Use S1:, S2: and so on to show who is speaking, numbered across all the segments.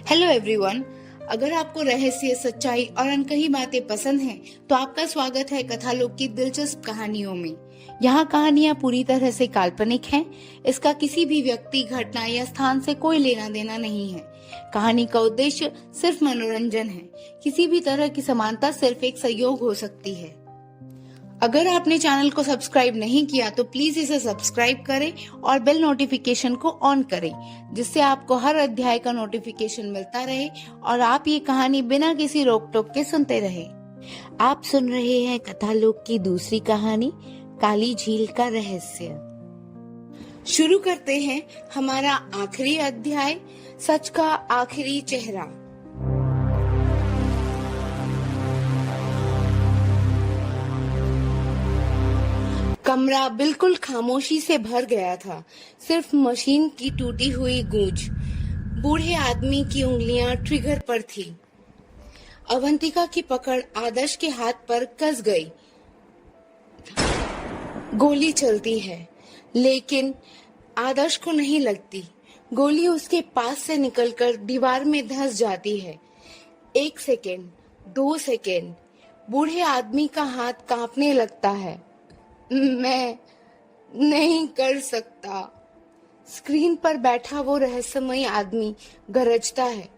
S1: Hello everyone. अगर आपको रहस्य, सच्चाई और अनकही बातें पसंद हैं, तो आपका स्वागत है कथालोक की दिलचस्प कहानियों में। यहाँ कहानियाँ पूरी तरह से काल्पनिक हैं। इसका किसी भी व्यक्ति, घटना या स्थान से कोई लेना देना नहीं है। कहानी का उद्देश्य सिर्फ मनोरंजन है। किसी भी तरह की समानता सिर्फ एक सहयोग हो सकती है। अगर आपने चैनल को सब्सक्राइब नहीं किया तो प्लीज इसे सब्सक्राइब करें और बेल नोटिफिकेशन को ऑन करें, जिससे आपको हर अध्याय का नोटिफिकेशन मिलता रहे और आप ये कहानी बिना किसी रोक टोक के सुनते रहे। आप सुन रहे हैं कथालोक की दूसरी कहानी, काली झील का रहस्य। शुरू करते हैं हमारा आखिरी अध्याय, सच का आखिरी चेहरा। कमरा बिल्कुल खामोशी से भर गया था। सिर्फ मशीन की टूटी हुई गूंज। बूढ़े आदमी की उंगलियां ट्रिगर पर थी। अवंतिका की पकड़ आदर्श के हाथ पर कस गई। गोली चलती है, लेकिन आदर्श को नहीं लगती। गोली उसके पास से निकलकर दीवार में धंस जाती है। 1 सेकेंड, 2 सेकेंड, बूढ़े आदमी का हाथ कांपने लगता है। मैं नहीं कर सकता। स्क्रीन पर बैठा वो रहस्यमय आदमी गरजता है।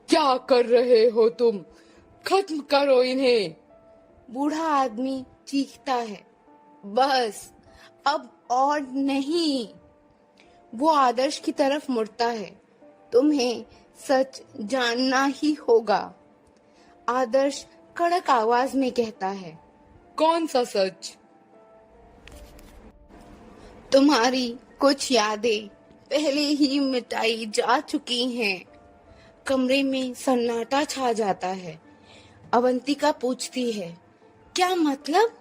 S2: क्या कर रहे हो तुम? खत्म करो इन्हें।
S1: बूढ़ा आदमी चीखता है। बस, अब और नहीं। वो आदर्श की तरफ मुड़ता है। तुम्हें सच जानना ही होगा, आदर्श कड़क आवाज में कहता है।
S2: कौन सा सच?
S1: तुम्हारी कुछ यादें पहले ही मिटाई जा चुकी हैं। कमरे में सन्नाटा छा जाता है। अवंतिका पूछती है, क्या मतलब?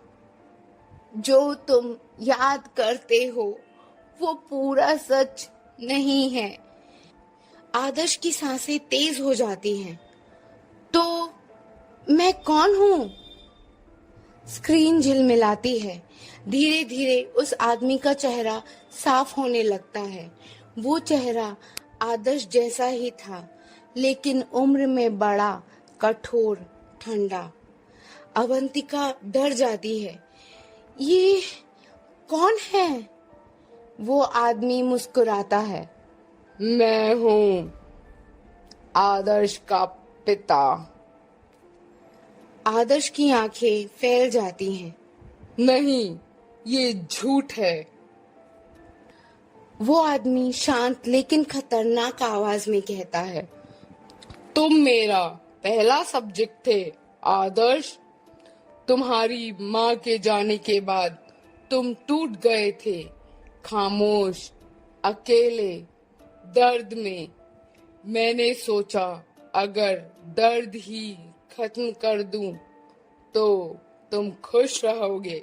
S1: जो तुम याद करते हो वो पूरा सच नहीं है। आदर्श की सांसें तेज हो जाती हैं। तो मैं कौन हूँ? स्क्रीन झिलमिलाती है। धीरे धीरे उस आदमी का चेहरा साफ होने लगता है। वो चेहरा आदर्श जैसा ही था, लेकिन उम्र में बड़ा, कठोर, ठंडा। अवंतिका डर जाती है। ये कौन है? वो आदमी मुस्कुराता है।
S2: मैं हूँ आदर्श का पिता।
S1: आदर्श की आंखें फैल जाती हैं।
S2: नहीं, ये झूठ है।
S1: वो आदमी शांत लेकिन खतरनाक आवाज में कहता है।
S2: तुम मेरा पहला सब्जेक्ट थे आदर्श। तुम्हारी माँ के जाने के बाद तुम टूट गए थे, खामोश, अकेले, दर्द में। मैंने सोचा अगर दर्द ही खत्म कर दूं तो तुम खुश रहोगे।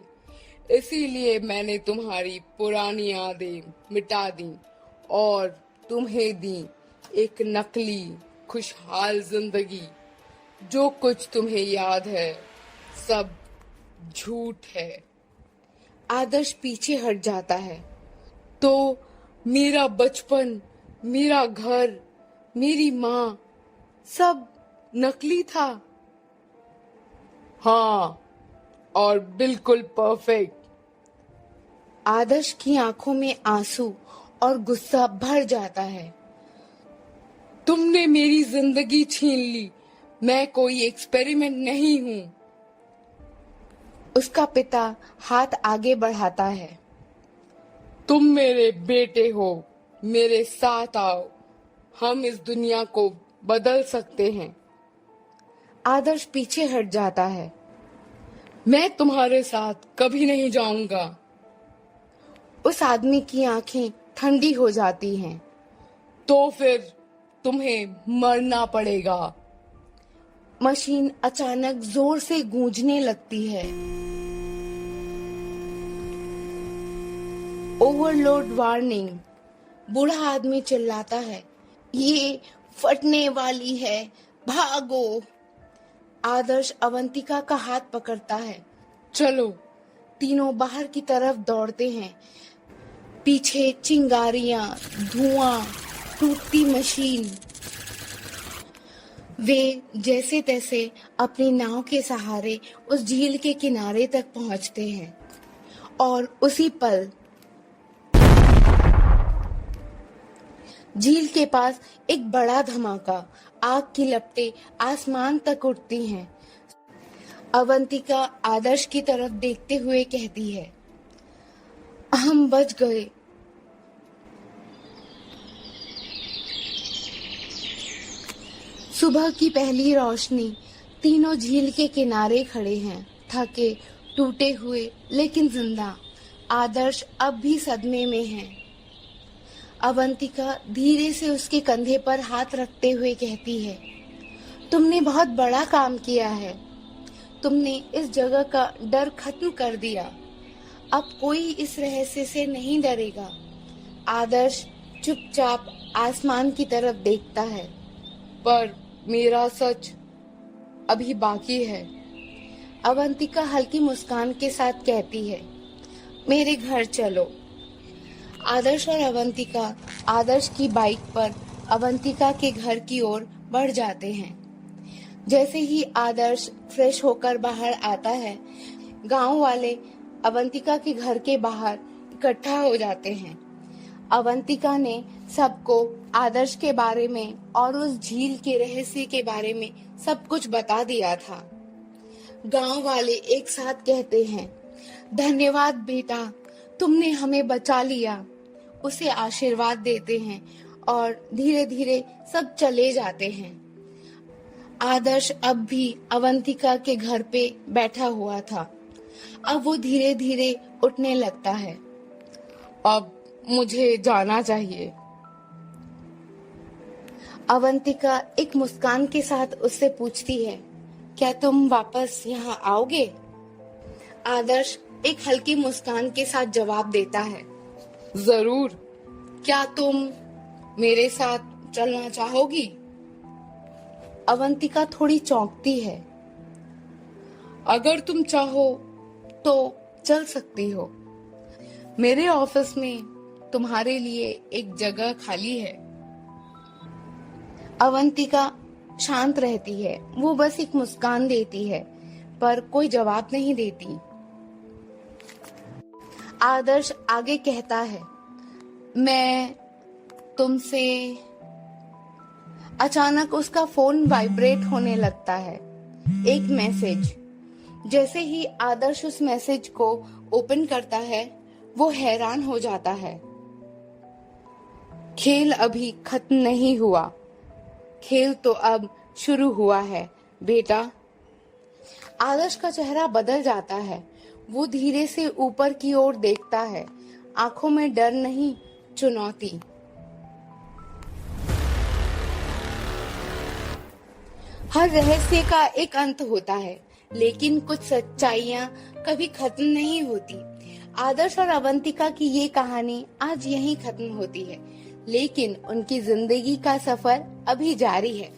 S2: इसीलिए मैंने तुम्हारी पुरानी यादें मिटा दी और तुम्हें दी एक नकली खुशहाल जिंदगी। जो कुछ तुम्हें याद है सब झूठ है।
S1: आदर्श पीछे हट जाता है।
S2: तो मेरा बचपन, मेरा घर, मेरी माँ, सब नकली था। हाँ, और बिल्कुल परफेक्ट।
S1: आदर्श की आंखों में आंसू और गुस्सा भर जाता है।
S2: तुमने मेरी जिंदगी छीन ली। मैं कोई एक्सपेरिमेंट नहीं हूँ।
S1: उसका पिता हाथ आगे बढ़ाता है।
S2: तुम मेरे बेटे हो, मेरे साथ आओ। हम इस दुनिया को बदल सकते हैं।
S1: आदर्श पीछे हट जाता है।
S2: मैं तुम्हारे साथ कभी नहीं जाऊंगा।
S1: उस आदमी की आंखें ठंडी हो जाती हैं।
S2: तो फिर तुम्हें मरना पड़ेगा।
S1: मशीन अचानक जोर से गूंजने लगती है। Overload warning. बूढ़ा आदमी चिल्लाता है। ये फटने वाली है, भागो। आदर्श अवंतिका का हाथ पकड़ता है।
S2: चलो।
S1: तीनों बाहर की तरफ दौड़ते हैं। पीछे चिंगारियां, धुआं, टूटती मशीन। वे जैसे तैसे अपनी नाव के सहारे उस झील के किनारे तक पहुंचते हैं और उसी पल झील के पास एक बड़ा धमाका, आग की लपटें आसमान तक उठती हैं। अवंतिका आदर्श की तरफ देखते हुए कहती है, हम बच गए। सुबह की पहली रोशनी, तीनों झील के किनारे खड़े हैं, थके टूटे हुए लेकिन जिंदा। आदर्श अब भी सदमे में है। अवंतिका धीरे से उसके कंधे पर हाथ रखते हुए कहती है, तुमने बहुत बड़ा काम किया है। तुमने इस जगह का डर खत्म कर दिया। अब कोई इस रहस्य से नहीं डरेगा। आदर्श चुपचाप आसमान की तरफ देखता है।
S2: पर मेरा सच अभी बाकी है।
S1: अवंतिका हल्की मुस्कान के साथ कहती है, मेरे घर चलो। आदर्श और अवंतिका आदर्श की बाइक पर अवंतिका के घर की ओर बढ़ जाते हैं। जैसे ही आदर्श फ्रेश होकर बाहर आता है, गांव वाले अवंतिका के घर के बाहर इकट्ठा हो जाते हैं। अवंतिका ने सबको आदर्श के बारे में और उस झील के रहस्य के बारे में सब कुछ बता दिया था। गांव वाले एक साथ कहते हैं, धन्यवाद बेटा, तुमने हमें बचा लिया। उसे आशीर्वाद देते हैं और धीरे धीरे सब चले जाते हैं। आदर्श अब भी अवंतिका के घर पे बैठा हुआ था। अब वो धीरे धीरे उठने लगता है।
S2: अब मुझे जाना चाहिए।
S1: अवंतिका एक मुस्कान के साथ उससे पूछती है, क्या तुम वापस यहाँ आओगे? आदर्श एक हल्की मुस्कान के साथ जवाब देता है,
S2: जरूर।
S1: क्या तुम मेरे साथ चलना चाहोगी? अवंतिका थोड़ी चौंकती है।
S2: अगर तुम चाहो
S1: तो चल सकती हो।
S2: मेरे ऑफिस में तुम्हारे लिए एक जगह खाली है।
S1: अवंतिका शांत रहती है। वो बस एक मुस्कान देती है पर कोई जवाब नहीं देती। आदर्श आगे कहता है, मैं तुमसे। अचानक उसका फोन वाइब्रेट होने लगता है। एक मैसेज। जैसे ही आदर्श उस मैसेज को ओपन करता है, वो हैरान हो जाता है। खेल अभी खत्म नहीं हुआ, खेल तो अब शुरू हुआ है बेटा। आदर्श का चेहरा बदल जाता है। वो धीरे से ऊपर की ओर देखता है, आंखों में डर नहीं, चुनौती। हर रहस्य का एक अंत होता है, लेकिन कुछ सच्चाइयां कभी खत्म नहीं होती। आदर्श और अवंतिका की ये कहानी आज यहीं खत्म होती है, लेकिन उनकी जिंदगी का सफर अभी जारी है।